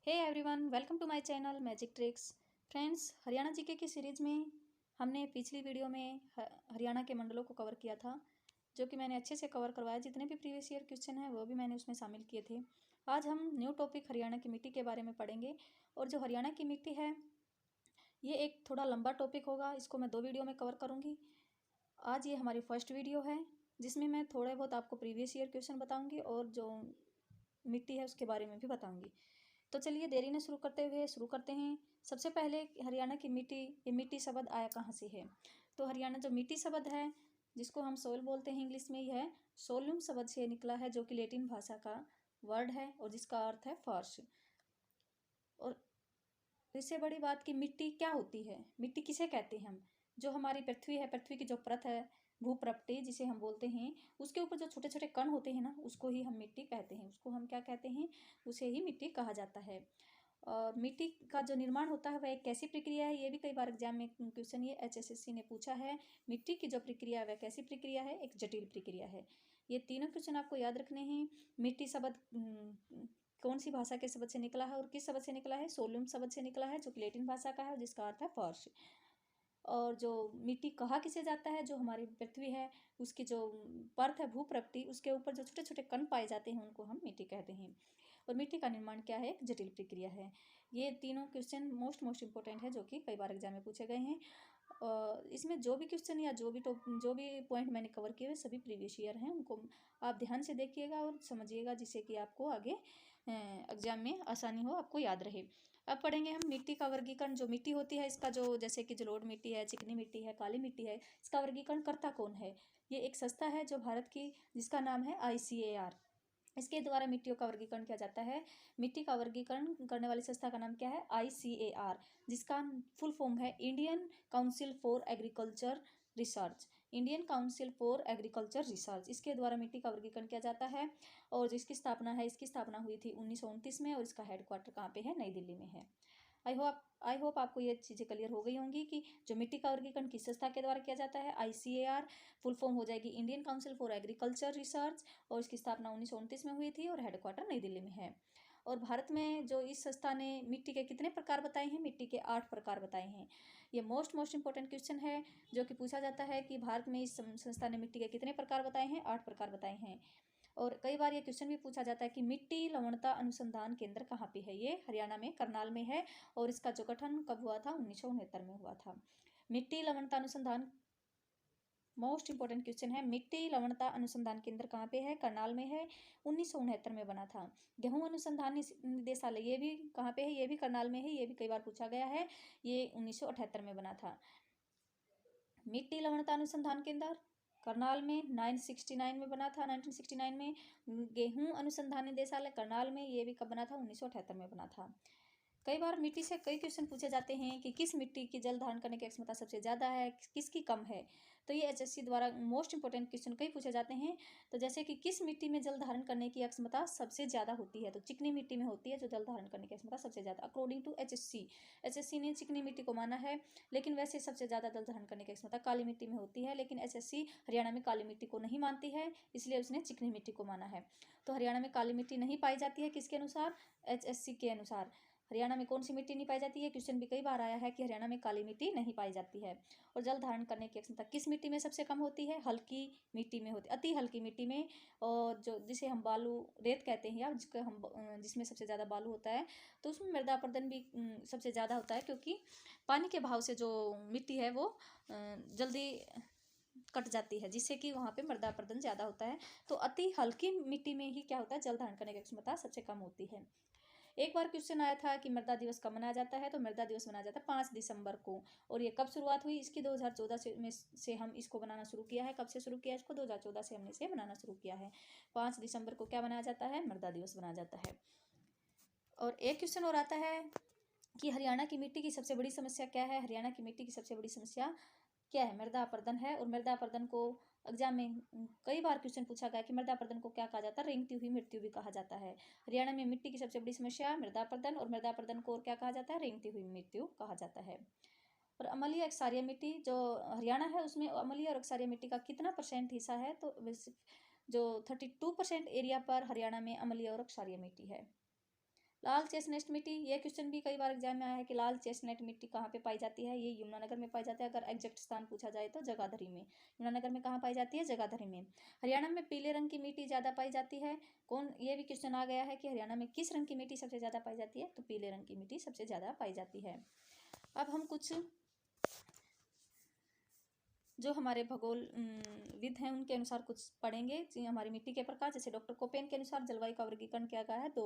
Hey everyone, welcome to my channel magic tricks. Friends, Haryana GK की series में हमने पिछली वीडियो में हरियाणा के मंडलों को कवर किया था, जो कि मैंने अच्छे से कवर करवाया। जितने भी प्रीवियस ईयर क्वेश्चन हैं वो भी मैंने उसमें शामिल किए थे। आज हम न्यू टॉपिक हरियाणा की मिट्टी के बारे में पढ़ेंगे। और जो हरियाणा की मिट्टी है ये एक थोड़ा लंबा टॉपिक होगा, इसको मैं 2 वीडियो में कवर करूँगी। आज ये हमारी फर्स्ट वीडियो है जिसमें मैं थोड़े बहुत आपको प्रीवियस ईयर क्वेश्चन बताऊँगी और जो मिट्टी है उसके बारे में भी बताऊँगी। तो चलिए देरी न शुरू करते हुए शुरू करते हैं। सबसे पहले हरियाणा की मिट्टी, ये मिट्टी शब्द आया कहाँ से है। तो हरियाणा जो मिट्टी शब्द है जिसको हम सोइल बोलते हैं इंग्लिश में, यह सोलुम शब्द से निकला है, जो कि लैटिन भाषा का वर्ड है और जिसका अर्थ है फर्श। और इससे बड़ी बात कि मिट्टी क्या होती है, मिट्टी किसे कहते हैं हम। जो हमारी पृथ्वी है, पृथ्वी की जो परत है, भूप्रपटी जिसे हम बोलते हैं, उसके ऊपर जो छोटे छोटे कण होते हैं ना, उसको ही हम मिट्टी कहते हैं। उसको हम क्या कहते हैं, उसे ही मिट्टी कहा जाता है। और मिट्टी का जो निर्माण होता है वह एक कैसी प्रक्रिया है, ये भी कई बार एग्जाम में क्वेश्चन ये HSSC ने पूछा है। मिट्टी की जो प्रक्रिया है वह कैसी प्रक्रिया है, एक जटिल प्रक्रिया है। ये तीनों क्वेश्चन आपको याद रखने हैं। मिट्टी शब्द कौन सी भाषा के शब्द से निकला है और किस शब्द से निकला है, सोलुम शब्द से निकला है, जो कि लैटिन भाषा का है, जिसका अर्थ है फर्श। और जो मिट्टी कहा किसे जाता है, जो हमारी पृथ्वी है उसकी जो परत है भूप्रपटी, उसके ऊपर जो छोटे छोटे कण पाए जाते हैं उनको हम मिट्टी कहते हैं। और मिट्टी का निर्माण क्या है, एक जटिल प्रक्रिया है। ये तीनों क्वेश्चन मोस्ट इंपॉर्टेंट है, जो कि कई बार एग्जाम में पूछे गए हैं। इसमें जो भी क्वेश्चन या जो भी पॉइंट मैंने कवर किए हुए सभी प्रीवियस ईयर हैं, उनको आप ध्यान से देखिएगा और समझिएगा, जिससे कि आपको आगे एग्जाम में आसानी हो, आपको याद रहे। अब पढ़ेंगे हम मिट्टी का वर्गीकरण। जो मिट्टी होती है इसका जो, जैसे कि जलोढ़ मिट्टी है, चिकनी मिट्टी है, काली मिट्टी है, इसका वर्गीकरण करता कौन है। ये एक संस्था है जो भारत की, जिसका नाम है ICAR। इसके द्वारा मिट्टियों का वर्गीकरण किया जाता है। मिट्टी का वर्गीकरण करने वाली संस्था का नाम क्या है, ICAR, जिसका फुल फॉर्म है Indian council for agriculture research. Indian council for agriculture research, इसके द्वारा मिट्टी का वर्गीकरण किया जाता है। और जिसकी स्थापना है, इसकी स्थापना हुई थी 1929 में, और इसका हेडक्वार्टर कहाँ पे है, नई दिल्ली में है। आई होप आपको ये चीज़ें क्लियर हो गई होंगी कि जो मिट्टी का वर्गीकरण किस संस्था के द्वारा किया जाता है, ICAR, फुल फॉर्म हो जाएगी Indian council for agriculture research, और इसकी स्थापना 1929 में हुई थी और हेडक्वार्टर नई दिल्ली में है। और भारत में जो इस संस्था ने मिट्टी के कितने प्रकार बताए हैं, मिट्टी के 8 प्रकार बताए हैं। ये मोस्ट इंपॉर्टेंट क्वेश्चन है, जो कि पूछा जाता है कि भारत में इस संस्था ने मिट्टी के कितने प्रकार बताए हैं, 8 प्रकार बताए हैं। और कई बार ये क्वेश्चन भी पूछा जाता है कि मिट्टी लवणता अनुसंधान केंद्र कहाँ पे है। ये हरियाणा में करनाल में है, और इसका जो गठन कब हुआ था, 1969 में हुआ था। मिट्टी लवणता अनुसंधान, मोस्ट इंपॉर्टेंट क्वेश्चन है, मिट्टी लवणता अनुसंधान केंद्र कहाँ पे है, करनाल में है, 1969 में बना था। गेहूं अनुसंधान निदेशालय, ये भी कहाँ पे है, ये भी करनाल में है, ये भी कई बार पूछा गया है, ये 1978 में बना था। मिट्टी लवणता अनुसंधान केंद्र करनाल में 969 में बना था, 1969 में। गेहूं अनुसंधान निदेशालय करनाल में, ये भी कब बना था, 1978 में बना था। कई बार मिट्टी से कई क्वेश्चन पूछे जाते हैं कि किस मिट्टी की जल धारण करने की क्षमता सबसे ज़्यादा है, किसकी कम है। तो ये HSC द्वारा मोस्ट इंपॉर्टेंट क्वेश्चन कई पूछे जाते हैं। तो जैसे कि किस मिट्टी में जल धारण करने की क्षमता सबसे ज़्यादा होती है, तो चिकनी मिट्टी में होती है जो जल धारण करने की क्षमता सबसे ज़्यादा, अकॉर्डिंग टू HSC ने चिकनी मिट्टी को माना है। लेकिन वैसे सबसे ज़्यादा जल धारण करने की क्षमता काली मिट्टी में होती है, लेकिन HSC हरियाणा में काली मिट्टी को नहीं मानती है, इसलिए उसने चिकनी मिट्टी को माना है। तो हरियाणा में काली मिट्टी नहीं पाई जाती है, किसके अनुसार, HSC के अनुसार। हरियाणा में कौन सी मिट्टी नहीं पाई जाती है, क्वेश्चन भी कई बार आया है कि हरियाणा में काली मिट्टी नहीं पाई जाती है। और जल धारण करने की क्षमता किस मिट्टी में सबसे कम होती है, हल्की मिट्टी में होती है, अति हल्की मिट्टी में। और जो जिसे हम बालू रेत कहते हैं, या जिसमें सबसे ज़्यादा बालू होता है, तो उसमें मृदा अपरदन भी सबसे ज़्यादा होता है, क्योंकि पानी के बहाव से जो मिट्टी है वो जल्दी कट जाती है, जिससे कि वहाँ पे मृदा अपरदन ज़्यादा होता है। तो अति हल्की मिट्टी में ही क्या होता है, जल धारण करने की क्षमता सबसे कम होती है। एक बार क्वेश्चन आया था कि मृदा दिवस कब मनाया जाता है, तो मृदा दिवस मनाया जाता है 5 दिसंबर को। और ये कब शुरुआत हुई इसकी, 2014 से हम इसको बनाना शुरू किया है। कब से शुरू किया इसको, 2014 से हमने इसे बनाना शुरू किया है। 5 दिसंबर को क्या बनाया जाता है, मृदा दिवस बनाया जाता है। और एक क्वेश्चन और आता है कि हरियाणा की मिट्टी की सबसे बड़ी समस्या क्या है। हरियाणा की मिट्टी की सबसे बड़ी समस्या क्या है, मृदा अपरदन है। और मृदा अपरदन को एग्जाम में कई बार क्वेश्चन पूछा गया कि मृदा अपरदन को क्या कहा जाता है, रेंगती हुई मृत्यु भी कहा जाता है। हरियाणा में मिट्टी की सबसे बड़ी समस्या मृदा अपरदन, और मृदा अपरदन को और क्या कहा जाता है, रेंगती हुई मृत्यु कहा जाता है। और अम्लीय क्षारीय मिट्टी जो हरियाणा है, उसमें अम्लीय और क्षारीय मिट्टी का कितना % हिस्सा है, तो जो 32% एरिया पर हरियाणा में अम्लीय और क्षारीय मिट्टी है। लाल चेस्टनट मिट्टी, ये क्वेश्चन भी कई बार एग्जाम में आया है कि लाल चेस्टनट मिट्टी कहाँ पे पाई जाती है। ये यमुनानगर में पाई जाती है। अगर एग्जैक्ट स्थान पूछा जाए तो जगाधरी में। यमुनानगर में कहाँ पाई जाती है? जगाधरी में। हरियाणा में पीले रंग की मिट्टी ज़्यादा पाई जाती है। कौन, ये भी क्वेश्चन आ गया है कि हरियाणा में किस रंग की मिट्टी सबसे ज़्यादा पाई जाती है? तो पीले रंग की मिट्टी सबसे ज़्यादा पाई जाती है। अब हम कुछ जो हमारे भूगोल विद हैं उनके अनुसार कुछ पढ़ेंगे हमारी मिट्टी के प्रकार। जैसे डॉक्टर कोपेन के अनुसार जलवायु का वर्गीकरण किया गया है 2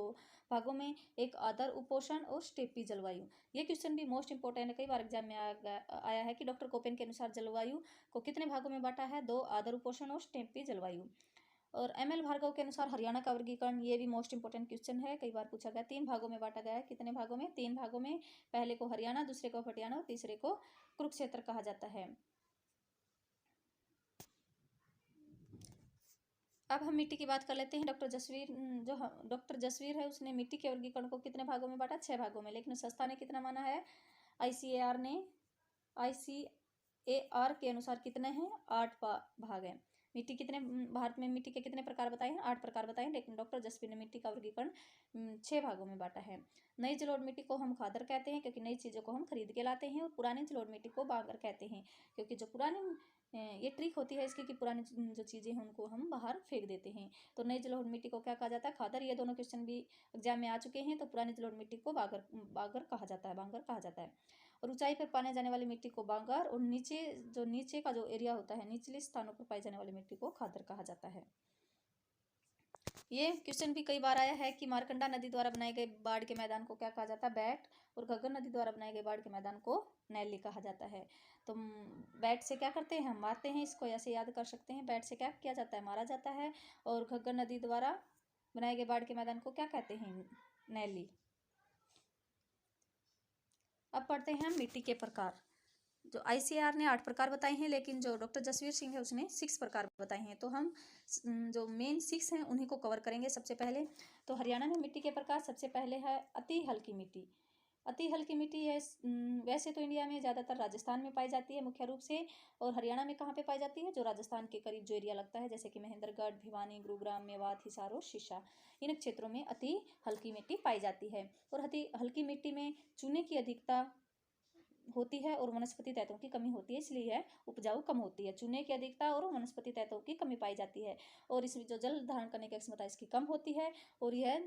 भागों में, एक आर्द्र उपोष्ण और स्टेपी जलवायु। ये क्वेश्चन भी मोस्ट इंपोर्टेंट है, कई बार एग्जाम में आया है कि डॉक्टर कोपेन के अनुसार जलवायु को कितने भागों में बांटा है? 2, आर्द्र उपोष्ण और स्टेपी जलवायु। और ML भार्गव के अनुसार हरियाणा का वर्गीकरण, ये भी मोस्ट इंपोर्टेंट क्वेश्चन है, कई बार पूछा गया। 3 भागों में बांटा गया है। कितने भागों में? 3 भागों में। पहले को हरियाणा, दूसरे को पटियाला और तीसरे को कुरुक्षेत्र कहा जाता है। अब हम मिट्टी की बात कर लेते हैं। डॉक्टर जसवीर है, उसने मिट्टी के वर्गीकरण को कितने भागों में बांटा? 6 भागों में। लेकिन संस्था ने कितना माना है? आईसीएआर के अनुसार कितने हैं? 8 भाग हैं। मिट्टी कितने, भारत में मिट्टी के कितने प्रकार बताए हैं? 8 प्रकार बताए हैं। लेकिन डॉक्टर जसवीर ने मिट्टी का वर्गीकरण 6 भागों में बांटा है। नई जलोढ़ मिट्टी को हम खादर कहते हैं क्योंकि नई चीज़ों को हम खरीद के लाते हैं। और पुरानी जलोढ़ मिट्टी को बांगर कहते हैं क्योंकि जो पुरानी, ये ट्रिक होती है इसकी कि पुरानी जो चीज़ें हैं उनको हम बाहर फेंक देते हैं। तो नई जलोढ़ मिट्टी को क्या कहा जाता है? खादर। ये दोनों क्वेश्चन भी एग्जाम में आ चुके हैं। तो पुरानी जलोढ़ मिट्टी को बांगर कहा जाता है, बांगर कहा जाता है। और ऊंचाई पर पाने जाने वाली मिट्टी को बांगर, और नीचे का जो एरिया होता है, निचले स्थानों पर पाई जाने वाली मिट्टी को खादर कहा जाता है। ये क्वेश्चन भी कई बार आया है कि मारकंडा नदी द्वारा बनाए गए बाढ़ के मैदान को क्या कहा जाता है? बैट। और घग्गर नदी द्वारा बनाए गए बाढ़ के मैदान को नैली कहा जाता है। तो बैट से क्या करते हैं? हम मारते हैं। इसको ऐसे याद कर सकते हैं। बैट से क्या किया जाता है? मारा जाता है। और घग्गर नदी द्वारा बनाए गए बाढ़ के मैदान को क्या कहते हैं? नैली। अब पढ़ते हैं हम मिट्टी के प्रकार। जो आईसीएआर ने 8 प्रकार बताए हैं, लेकिन जो डॉक्टर जसवीर सिंह है उसने 6 प्रकार बताए हैं। तो हम जो मेन 6 हैं उन्हीं को कवर करेंगे। सबसे पहले तो हरियाणा में मिट्टी के प्रकार, सबसे पहले है अति हल्की मिट्टी। अति हल्की मिट्टी है, वैसे तो इंडिया में ज़्यादातर राजस्थान में पाई जाती है मुख्य रूप से। और हरियाणा में कहाँ पे पाई जाती है? जो राजस्थान के करीब जो एरिया लगता है, जैसे कि महेंद्रगढ़, भिवानी, गुरुग्राम, मेवात, हिसार और सिरसा, इन क्षेत्रों में अति हल्की मिट्टी पाई जाती है। और अति हल्की मिट्टी में चूने की अधिकता होती है और वनस्पति तत्वों की कमी होती है, इसलिए यह उपजाऊ कम होती है। चूने की अधिकता और वनस्पति तत्वों की कमी पाई जाती है। और इसमें जो जल धारण करने की क्षमता इसकी कम होती है और यह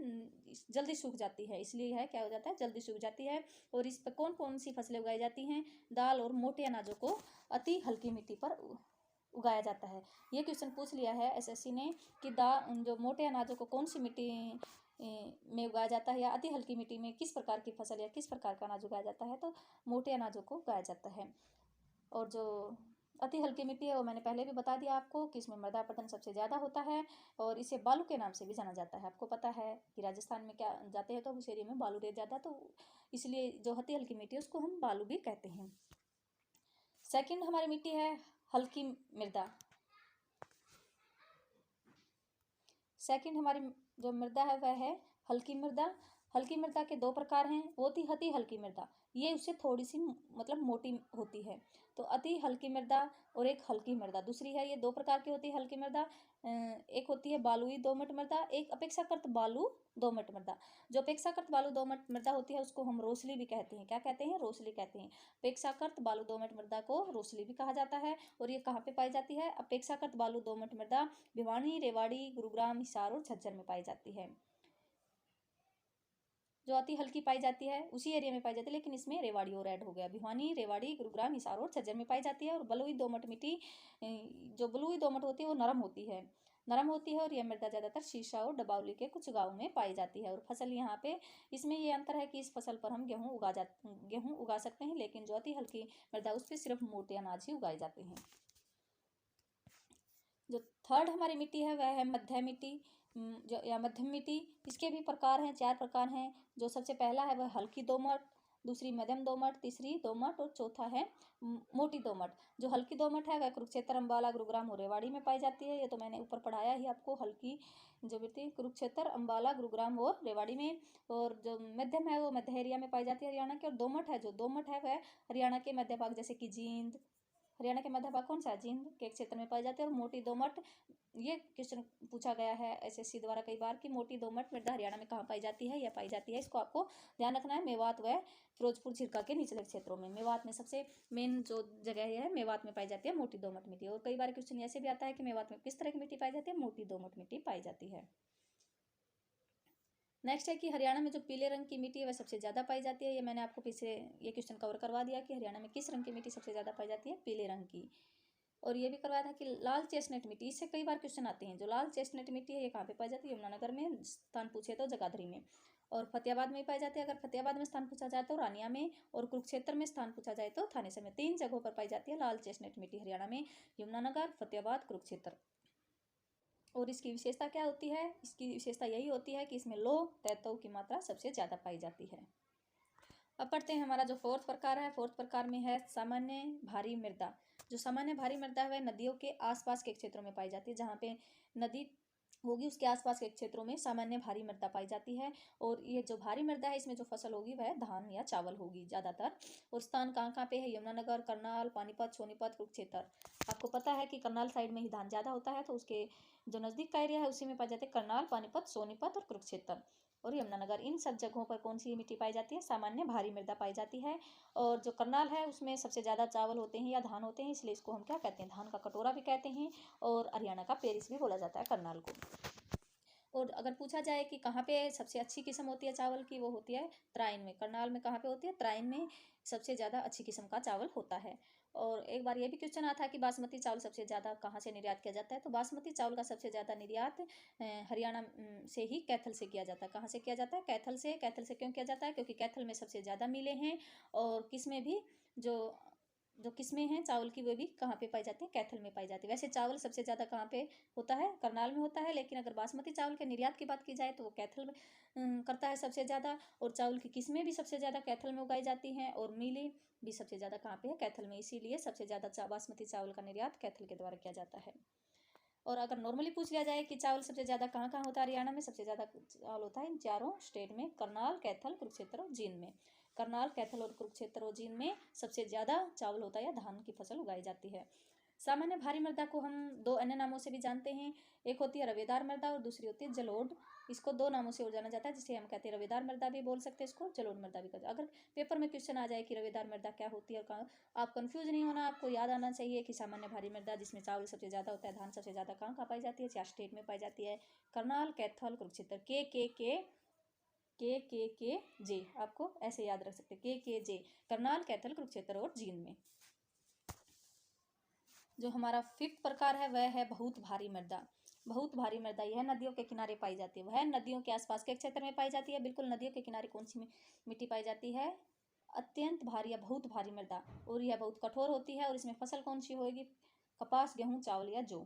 जल्दी सूख जाती है, इसलिए यह क्या हो जाता है? जल्दी सूख जाती है। और इस पर कौन कौन सी फसलें उगाई जाती हैं? दाल और मोटे अनाजों को अति हल्की मिट्टी पर उगाया जाता है। ये क्वेश्चन पूछ लिया है एसएससी ने कि जो मोटे अनाजों को कौन सी मिट्टी में उगाया जाता है, या अति हल्की मिट्टी में किस प्रकार की फसल या किस प्रकार का अनाज उगाया जाता है? तो मोटे अनाजों को उगाया जाता है। और जो अति हल्की मिट्टी है वो मैंने पहले भी बता दिया आपको कि इसमें मृदा अपरदन सबसे ज़्यादा होता है और इसे बालू के नाम से भी जाना जाता है। आपको पता है कि राजस्थान में क्या जाते हैं तो उस एरिया में बालू रेत ज़्यादा, तो इसलिए जो अति हल्की मिट्टी है उसको हम बालू भी कहते हैं। सेकंड हमारी मिट्टी है हल्की मृदा। सेकंड हमारी जो मृदा है वह है हल्की मृदा। हल्की मृदा के 2 प्रकार हैं। अति हल्की मृदा, ये उससे थोड़ी सी मतलब मोटी होती है। तो अति हल्की मृदा और एक हल्की मृदा दूसरी है। ये 2 प्रकार की होती है हल्की मृदा। एक होती है बालुई दोमट मृदा, एक अपेक्षाकृत बालू दोमट मृदा। जो अपेक्षाकृत बालू दोमट मृदा होती है उसको हम रोसली भी कहते हैं। क्या कहते हैं? रोसली कहते हैं। अपेक्षाकृत बालू दोमट मृदा को रोसली भी कहा जाता है। और ये कहाँ पे पाई जाती है? अपेक्षाकृत बालू दोमट मृदा भिवानी, रेवाड़ी, गुरुग्राम, हिसार और झज्जर में पाई जाती है। जो अति हल्की पाई जाती है उसी एरिया में पाई जाती है, लेकिन इसमें रेवाड़ी और ऐड हो गया। भिवानी, रेवाड़ी, गुरुग्राम, हिसार और झज्जर में पाई जाती है। और बलुई दोमट मिट्टी, जो बलुई दोमट होती है वो नरम होती है, और यह मृदा ज़्यादातर शीशा और डबावली के कुछ गाँव में पाई जाती है। और फसल यहाँ पे इसमें ये अंतर है कि इस फसल पर हम गेहूँ उगा सकते हैं, लेकिन जो अति हल्की मृदा उस पर सिर्फ मोटे अनाज ही उगाए जाते हैं। जो थर्ड हमारी मिट्टी है वह है मध्य मिट्टी, जो या मध्यम मिट्टी। इसके भी प्रकार हैं, 4 प्रकार हैं। जो सबसे पहला है वह हल्की दोमट, दूसरी मध्यम दोमट, तीसरी दोमट और चौथा है मोटी दोमट। जो हल्की दोमट है वह कुरुक्षेत्र, अम्बाला, गुरुग्राम और रेवाड़ी में पाई जाती है। ये तो मैंने ऊपर पढ़ाया ही आपको। हल्की जो मिट्टी कुरुक्षेत्र, अम्बाला, गुरुग्राम और रेवाड़ी में। और जो मध्यम है वो मध्य एरिया में पाई जाती है हरियाणा के। और दोमट है, जो दोमट है वह हरियाणा के मध्य भाग जैसे कि जींद, हरियाणा के मध्य भाग कौन सा है? जींद के क्षेत्र में पाई जाती है। और मोटी दोमट, ये क्वेश्चन पूछा गया है एसएससी द्वारा कई बार कि मोटी दोमट मृदा हरियाणा में कहाँ पाई जाती है? यह पाई जाती है, इसको आपको ध्यान रखना है, मेवात व फिरोजपुर झिरका के निचले क्षेत्रों में। मेवात में सबसे मेन जो जगह है, मेवात में पाई जाती है मोटी दोमट मिट्टी। और कई बार क्वेश्चन ऐसे भी आता है कि मेवात में किस तरह की मिट्टी पाई जाती है? मोटी दोमट मिट्टी पाई जाती है। नेक्स्ट है कि हरियाणा में जो पीले रंग की मिट्टी है वह सबसे ज़्यादा पाई जाती है। ये मैंने आपको पीछे ये क्वेश्चन कवर करवा दिया कि हरियाणा में किस रंग की मिट्टी सबसे ज़्यादा पाई जाती है? पीले रंग की। और ये भी करवाया था कि लाल चेस्टनट मिट्टी, इससे कई बार क्वेश्चन आते हैं। जो लाल चेस्टनट मिट्टी है ये कहाँ पे पाई जाती है? यमुनानगर में। स्थान पूछे तो जगाधरी में। और फतेहाबाद में पाई जाती है। अगर फतेहाबाद में स्थान पूछा जाए तो रानिया में, और कुरुक्षेत्र में स्थान पूछा जाए तो थानेसर में। 3 जगहों पर पाई जाती है लाल चेस्टनट मिट्टी हरियाणा में, यमुनानगर, फतेहाबाद, कुरुक्षेत्र। और इसकी विशेषता क्या होती है? इसकी विशेषता यही होती है कि इसमें लौह तत्वों की मात्रा सबसे ज़्यादा पाई जाती है। अब पढ़ते हैं हमारा जो फोर्थ प्रकार है। फोर्थ प्रकार में है सामान्य भारी मृदा। जो सामान्य भारी मृदा है वह नदियों के आसपास के क्षेत्रों में पाई जाती है। जहाँ पे नदी होगी उसके आसपास के क्षेत्रों में सामान्य भारी मृदा पाई जाती है। और ये जो भारी मृदा है इसमें जो फसल होगी वह धान या चावल होगी ज़्यादातर। और स्थान कहाँ कहाँ पे है? यमुनानगर, करनाल, पानीपत, सोनीपत, कुरुक्षेत्र। आपको पता है कि करनाल साइड में ही धान ज़्यादा होता है, तो उसके जो नज़दीक का एरिया है उसी में पाई जाते हैं करनाल, पानीपत, सोनीपत और कुरुक्षेत्र और यमुनानगर। इन सब जगहों पर कौन सी मिट्टी पाई जाती है? सामान्य भारी मृदा पाई जाती है। और जो करनाल है उसमें सबसे ज़्यादा चावल होते हैं या धान होते हैं, इसलिए इसको हम क्या कहते हैं? धान का कटोरा भी कहते हैं। और हरियाणा का पेरिस भी बोला जाता है करनाल को। और अगर पूछा जाए कि कहाँ पे सबसे अच्छी किस्म होती है चावल की, वो होती है तराइन में। करनाल में कहाँ पे होती है? तराइन में सबसे ज़्यादा अच्छी किस्म का चावल होता है। और एक बार ये भी क्वेश्चन आता है कि बासमती चावल सबसे ज़्यादा कहाँ से निर्यात किया जाता है? तो बासमती चावल का सबसे ज़्यादा निर्यात हरियाणा से ही, कैथल से किया जाता है। कहाँ से किया जाता है? कैथल से। कैथल से क्यों किया जाता है? क्योंकि कैथल में सबसे ज़्यादा मिलें हैं। और किस्में भी जो जो किस्में हैं चावल की वो भी कहाँ पे पाई जाती है? कैथल में पाई जाती है। वैसे चावल सबसे ज़्यादा कहाँ पे होता है? करनाल में होता है। लेकिन अगर बासमती चावल के निर्यात की बात की जाए तो वो कैथल में करता है सबसे ज़्यादा। और चावल की किस्में भी सबसे ज़्यादा कैथल में उगाई जाती हैं। और मिलें भी सबसे ज़्यादा कहाँ पे है? कैथल में। इसीलिए सबसे ज़्यादा बासमती चावल का निर्यात कैथल के द्वारा किया जाता है। और अगर नॉर्मली पूछ लिया जाए कि चावल सबसे ज़्यादा कहाँ कहाँ होता है हरियाणा में, सबसे ज़्यादा चावल होता है इन चारों स्टेट में, करनाल, कैथल, कुरुक्षेत्र और जींद में। करनाल, कैथल और कुरुक्षेत्र और जींद में सबसे ज़्यादा चावल होता है या धान की फसल उगाई जाती है। सामान्य भारी मृदा को हम 2 अन्य नामों से भी जानते हैं। एक होती है रवेदार मृदा और दूसरी होती है जलोढ़। इसको 2 नामों से और जाना जाता है, जिसे हम कहते हैं रवेदार मृदा भी बोल सकते हैं, इसको जलोढ़ मृदा भी कहते हैं। अगर पेपर में क्वेश्चन आ जाए कि रवेदार मृदा क्या होती है और कहाँ, आप कंफ्यूज नहीं होना। आपको याद आना चाहिए कि सामान्य भारी मृदा जिसमें चावल सबसे ज़्यादा होता है, धान सबसे ज़्यादा कहाँ पाई जाती है? 4 स्टेट में पाई जाती है, करनाल, कैथल, कुरुक्षेत्र। के जे, आपको ऐसे याद रख सकते हैं, के जे, करनाल, कैथल, कुरुक्षेत्र और जींद में। जो हमारा 5th प्रकार है वह है बहुत भारी मृदा। बहुत भारी मृदा यह नदियों के किनारे पाई जाती है। वह नदियों के आसपास के क्षेत्र में पाई जाती है। बिल्कुल नदियों के किनारे कौन सी मिट्टी पाई जाती है? अत्यंत भारी या बहुत भारी मृदा। और यह बहुत कठोर होती है। और इसमें फसल कौन सी होगी? कपास, गेहूं, चावल या जौ।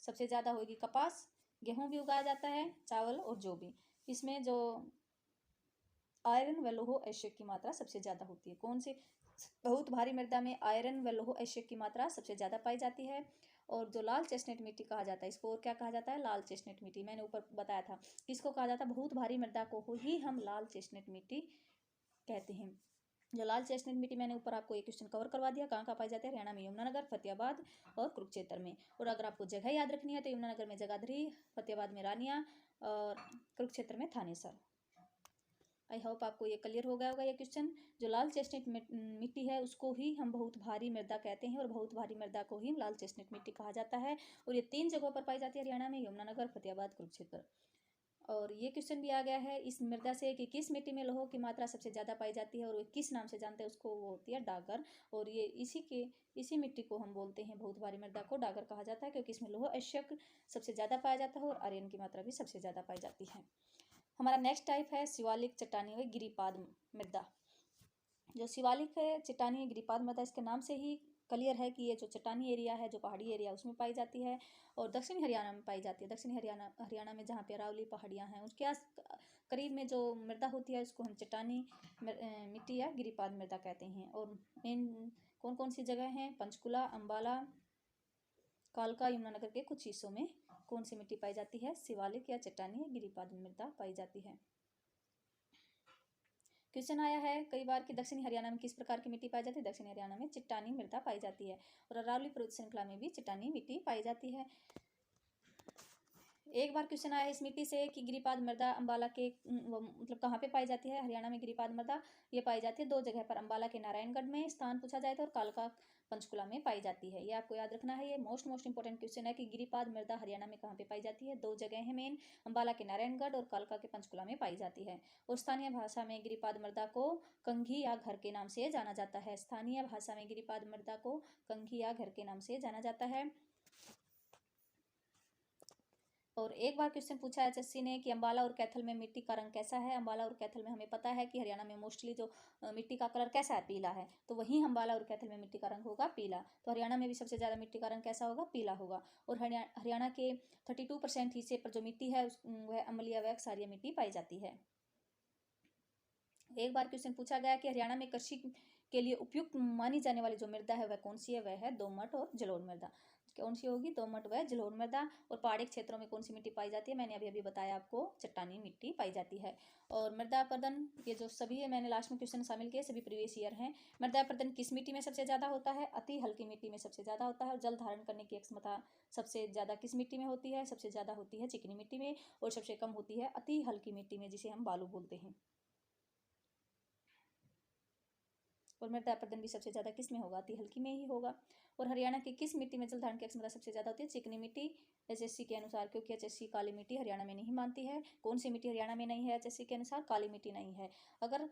सबसे ज़्यादा होगी कपास, गेहूं भी उगाया जाता है, चावल और जौ भी। इसमें जो आयरन व लौह एसिड की मात्रा सबसे ज़्यादा होती है। कौन सी? बहुत भारी मृदा में आयरन व लौह एसिड की मात्रा सबसे ज़्यादा पाई जाती है। और जो लाल चेस्टनट मिट्टी कहा जाता है, इसको और क्या कहा जाता है? लाल चेस्टनट मिट्टी। मैंने ऊपर बताया था इसको कहा जाता है, बहुत भारी मृदा को ही हम लाल चेस्टनट मिट्टी कहते हैं। जो लाल चेस्टनट मिट्टी, मैंने ऊपर आपको एक क्वेश्चन कवर करवा दिया, कहाँ कहाँ पाई जाती है? हरियाणा में यमुनानगर, फतेहाबाद और कुरुक्षेत्र में। और अगर आपको जगह याद रखनी है तो यमुनानगर में जगाधरी, फतेहाबाद में रानिया और कुरुक्षेत्र में थानेसर। आई होप आपको ये क्लियर हो गया होगा ये क्वेश्चन। जो लाल चेस्टनट मिट्टी है उसको ही हम बहुत भारी मृदा कहते हैं। और बहुत भारी मृदा को ही लाल चेस्टनट मिट्टी कहा जाता है। और ये 3 जगहों पर पाई जाती है हरियाणा में, यमुनानगर, फतेहाबाद, कुरुक्षेत्र। और ये क्वेश्चन भी आ गया है इस मृदा से कि किस मिट्टी में लौह की मात्रा सबसे ज़्यादा पाई जाती है और वो किस नाम से जानते हैं उसको? वो होती है डागर। और ये इसी मिट्टी को हम बोलते हैं, बहुत भारी मृदा को डागर कहा जाता है, क्योंकि इसमें लौह अयस्क सबसे ज़्यादा पाया जाता है और आयरन की मात्रा भी सबसे ज़्यादा पाई जाती है। हमारा नेक्स्ट टाइप है शिवालिक, चट्टानी व गिरिपाद मृदा। जो शिवालिक है, चट्टानी, गिरिपाद मृदा, इसके नाम से ही क्लियर है कि ये जो चट्टानी एरिया है, जो पहाड़ी एरिया उसमें पाई जाती है। और दक्षिणी हरियाणा में पाई जाती है। दक्षिणी हरियाणा में जहाँ पे अरावली पहाड़ियाँ हैं उसके करीब में जो मृदा होती है उसको हम चट्टानी मिट्टी या गिरिपाद मृदा कहते हैं। और मेन कौन कौन सी जगह हैं? पंचकुला, अम्बाला, कालका, यमुनानगर के कुछ हिस्सों में कौन सी मिट्टी पाई जाती है? शिवालिक या चट्टानी या गिरिपाद मृदा पाई जाती है। क्वेश्चन आया है कई बार कि दक्षिणी हरियाणा में किस प्रकार की मिट्टी पाई जाती है। दक्षिणी हरियाणा में चट्टानी मृदा पाई जाती है और अरावली पर्वत श्रृंखला में भी चट्टानी मिट्टी पाई जाती है। एक बार क्वेश्चन आया इस मिट्टी से कि गिरिपाद मृदा अम्बाला के मतलब कहाँ पे पाई जाती है। हरियाणा में गिरिपाद मृदा ये पाई जाती है 2 जगह पर, अम्बाला के नारायणगढ़ में स्थान पूछा जाए तो और कालका पंचकुला में पाई जाती है। ये आपको याद रखना है, ये मोस्ट इंपॉर्टेंट क्वेश्चन है कि गिरिपाद मृदा हरियाणा में कहाँ पे पाई जाती है। 2 जगह है मेन, अम्बाला के नारायणगढ़ और कालका के पंचकुला में पाई जाती है। और स्थानीय भाषा में गिरिपाद मृदा को कंघी या घर के नाम से जाना जाता है। स्थानीय भाषा में गिरिपाद मृदा को कंघी या घर के नाम से जाना जाता है। और एक बार क्वेश्चन पूछा है एचएससी ने कि अम्बाला और कैथल में मिट्टी का रंग कैसा है। अम्बाला और कैथल में हमें पता है कि हरियाणा में मोस्टली जो मिट्टी का कलर कैसा है, पीला है, तो वहीं अम्बाला और कैथल में मिट्टी का रंग होगा पीला। तो हरियाणा में भी सबसे ज़्यादा मिट्टी का रंग कैसा होगा, पीला होगा। और हरियाणा के 32% हिस्से पर जो मिट्टी है वह अम्लीय व क्षारीय मिट्टी पाई जाती है। एक बार क्वेश्चन पूछा गया कि हरियाणा में कृषि के लिए उपयुक्त मानी जाने वाली जो मृदा है वह कौन सी है। वह है दोमट और जलोढ़ मृदा। कौन सी होगी, दोमट व जलोढ़ मृदा। और पहाड़ी क्षेत्रों में कौन सी मिट्टी पाई जाती है, मैंने अभी बताया आपको, चट्टानी मिट्टी पाई जाती है। और मृदा अपरदन, ये जो सभी है मैंने लास्ट में क्वेश्चन शामिल किए, सभी प्रीवियस ईयर हैं। मृदा अपरदन किस मिट्टी में सबसे ज्यादा होता है, अति हल्की मिट्टी में सबसे ज्यादा होता है। और जल धारण करने की क्षमता सबसे ज्यादा किस मिट्टी में होती है, सबसे ज्यादा होती है चिकनी मिट्टी में, और सबसे कम होती है अति हल्की मिट्टी में, जिसे हम बालू बोलते हैं। और मृदा अपरदन भी सबसे ज्यादा किस में होगा, अति हल्की में ही होगा। और हरियाणा की किस मिट्टी में जल धारण की क्षमता सबसे ज्यादा होती है, चिकनी मिट्टी एचएससी के अनुसार, क्योंकि एचएससी काली मिट्टी हरियाणा में नहीं मानती है। कौन सी मिट्टी हरियाणा में नहीं है एचएससी के अनुसार, काली मिट्टी नहीं है। अगर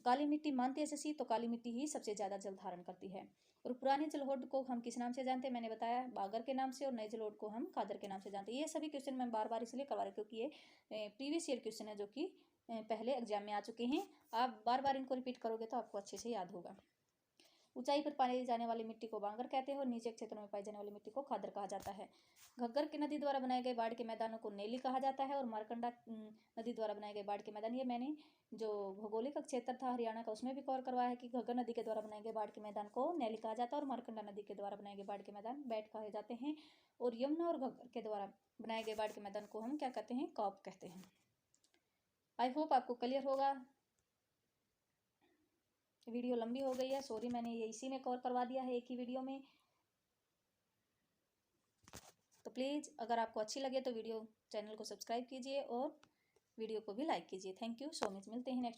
काली मिट्टी मानती है एचएससी तो काली मिट्टी ही सबसे ज्यादा जल धारण करती है। और पुरानी जलोढ़ को हम किस नाम से जानते हैं, मैंने बताया बागर के नाम से, और नई जलोढ़ को हम कादर के नाम से जानते हैं। ये सभी क्वेश्चन मैं बार बार इसलिए करवा रही हूँ क्योंकि ये प्रीवियस ईयर क्वेश्चन है जो कि पहले एग्जाम में आ चुके हैं। आप बार बार इनको रिपीट करोगे तो आपको अच्छे से याद होगा। ऊंचाई पर पाई जाने वाली मिट्टी को बांगर कहते हैं और नीचे क्षेत्रों में पाई जाने वाली मिट्टी को खादर कहा जाता है। घग्गर की नदी द्वारा बनाए गए बाढ़ के मैदानों को नेली कहा जाता है। और मारकंडा नदी द्वारा बनाए गए बाढ़ के मैदान, ये मैंने जो भौगोलिक क्षेत्र था हरियाणा का उसमें भी कवर करवाया है कि घग्गर नदी के द्वारा बनाए गए बाढ़ के मैदान को नेली कहा जाता है और मारकंडा नदी के द्वारा बनाए गए बाढ़ के मैदान बैठ कहे जाते हैं। और यमुना और घग्गर के द्वारा बनाए गए बाढ़ के मैदान को हम क्या कहते हैं, कॉप कहते हैं। आई होप आपको क्लियर होगा। वीडियो लंबी हो गई है, सॉरी, मैंने ये इसी में कवर करवा दिया है एक ही वीडियो में। तो प्लीज़ अगर आपको अच्छी लगे तो चैनल को सब्सक्राइब कीजिए और वीडियो को भी लाइक कीजिए। थैंक यू सो मच, मिलते हैं नेक्स्ट